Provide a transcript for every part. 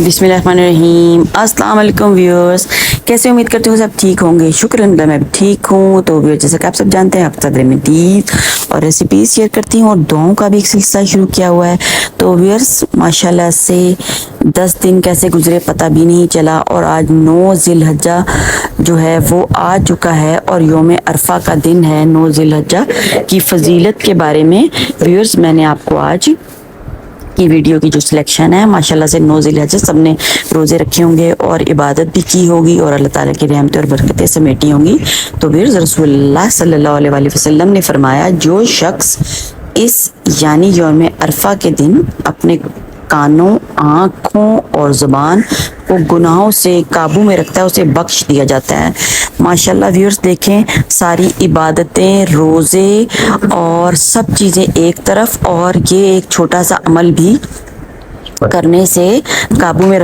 बिस्मिल्लाहिर्रहमानिर्रहीम। अस्सलाम वालेकुम व्यूअर्स, कैसे उम्मीद करते हो सब ठीक होंगे। शुक्र अल्हम्दुलिल्लाह मैं भी ठीक हूँ। तो व्यूअर्स, जैसा कि आप सब जानते हैं, हफ्ता में टीज और रेसिपीज शेयर करती हूँ और दुआओं का भी एक सिलसिला शुरू किया हुआ है। तो व्यूअर्स, माशाल्लाह से 10 दिन कैसे गुजरे पता भी नहीं चला और आज 9 ज़िलहज्जा जो है वो आ चुका है और यौम अरफा का दिन है। 9 ज़िलहज्जा की फजीलत के बारे में व्यूअर्स मैंने आपको आज की वीडियो की जो सिलेक्शन है, माशाल्लाह से 9 ज़िलहज्जा सब ने रोज़े रखे होंगे और इबादत भी की होगी और अल्लाह ताला की रहमतें और बरकतें समेटी होंगी। तो व्यूअर्स, रसूलुल्लाह सल्लल्लाहु अलैहि वसल्लम ने फरमाया, जो शख्स इस यानी यौम अरफा के दिन अपने कानों, आँखों और ज़ुबान को गुनाहों से काबू में रखता है, उसे बख्श दिया जाता है। माशाल्लाह व्यूअर्स, देखें, सारी इबादतें, रोज़े और सब चीज़ें एक तरफ और ये एक छोटा सा अमल भी करने से काबू में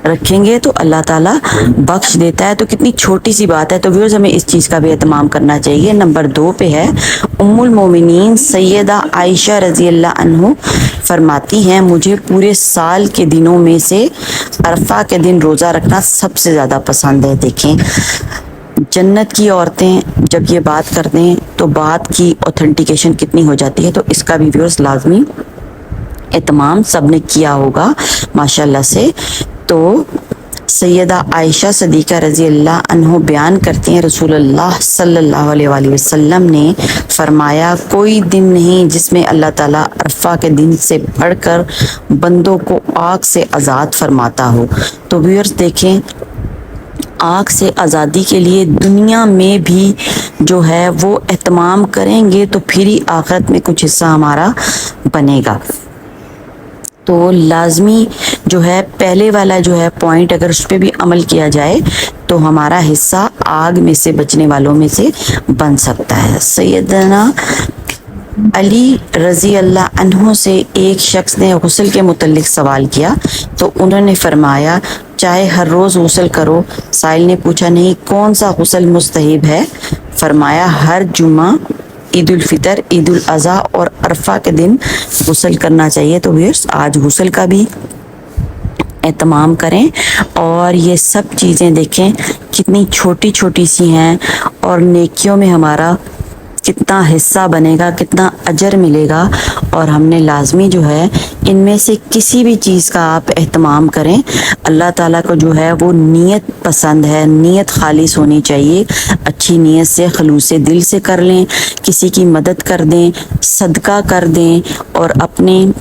रखेंगे तो अल्लाह ताला बख्श देता है। तो कितनी छोटी सी बात है। तो व्यूअर्स, हमें इस चीज़ का भी एहतमाम करना चाहिए। नंबर 2 पे है, उम्मुल मोमिनीन सैयदा आयशा रज़ी अल्लाह अन्हु फरमाती हैं, मुझे पूरे साल के दिनों में से अरफा के दिन रोज़ा रखना सबसे ज़्यादा पसंद है। देखें, जन्नत की औरतें जब ये बात करते हैं तो बात की ऑथेंटिकेशन कितनी हो जाती है। तो इसका भी व्यूअर्स लाजमी एहतमाम सब ने किया होगा माशाल्लाह से। तो सैयदा आयशा सदीक़ा रज़ी अल्लाह अन्हो बयान करती हैं, रसूलुल्लाह सल्लल्लाहु अलैहि वसल्लम ने फरमाया, कोई दिन नहीं जिसमें अल्लाह ताला अरफा के दिन से बढ़कर बंदों को आग से आज़ाद फरमाता हो। तो व्यूअर्स देखें, आग से आज़ादी के लिए दुनिया में भी जो है वो एहतमाम करेंगे तो फिर ही आखिरत में कुछ हिस्सा हमारा बनेगा। तो लाजमी जो है पहले वाला जो है पॉइंट, अगर उस पर भी अमल किया जाए तो हमारा हिस्सा आग में से बचने वालों में से बन सकता है। सैयदना अली रज़ी अल्लाह अन्हु से एक शख्स ने गुस्ल के मुतल्लिक सवाल किया तो उन्होंने फरमाया, चाहे हर रोज़ गुस्ल करो। साइल ने पूछा, नहीं, कौन सा गुस्ल मुस्तहब है? फरमाया, हर जुमा, ईद उल फितर, ईद उल अज़हा और अरफा के दिन गुस्ल करना चाहिए। तो व्यूअर्स, आज गुस्ल का भी एहतमाम करें और ये सब चीज़ें देखें कितनी छोटी छोटी सी हैं और नेकियों में हमारा कितना हिस्सा बनेगा, कितना अजर मिलेगा। और हमने लाजमी जो है इनमें से किसी भी चीज़ का आप एहतमाम करें। अल्लाह ताला को जो है वो नीयत पसंद है, नीयत खालिस होनी चाहिए। अच्छी नीयत से खलूस दिल से कर लें, किसी की मदद कर दें, सदका कर दें और अपनी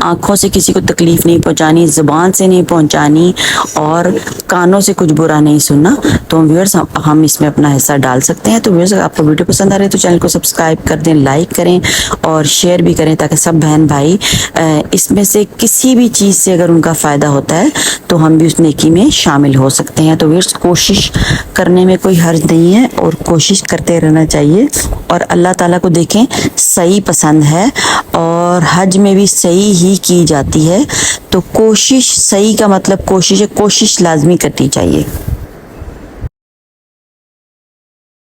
आँखों से किसी को तकलीफ़ नहीं पहुँचानी, ज़ुबान से नहीं पहुँचानी और कानों से कुछ बुरा नहीं सुनना। तो व्यूअर्स, हम इसमें अपना हिस्सा डाल सकते हैं। तो व्यूअर्स, अगर आपको वीडियो पसंद आ रही है तो चैनल को सब्सक्राइब कर दें, लाइक करें और शेयर भी करें ताकि सब बहन भाई इसमें से किसी भी चीज़ से अगर उनका फ़ायदा होता है तो हम भी उस नेकी में शामिल हो सकते हैं। तो व्यूअर्स, कोशिश करने में कोई हर्ज नहीं है और कोशिश करते रहना चाहिए। और अल्लाह ताला को देखें, सही पसंद है और हज में भी सही ही की जाती है। तो कोशिश, सही का मतलब कोशिश है, कोशिश लाजमी करनी चाहिए।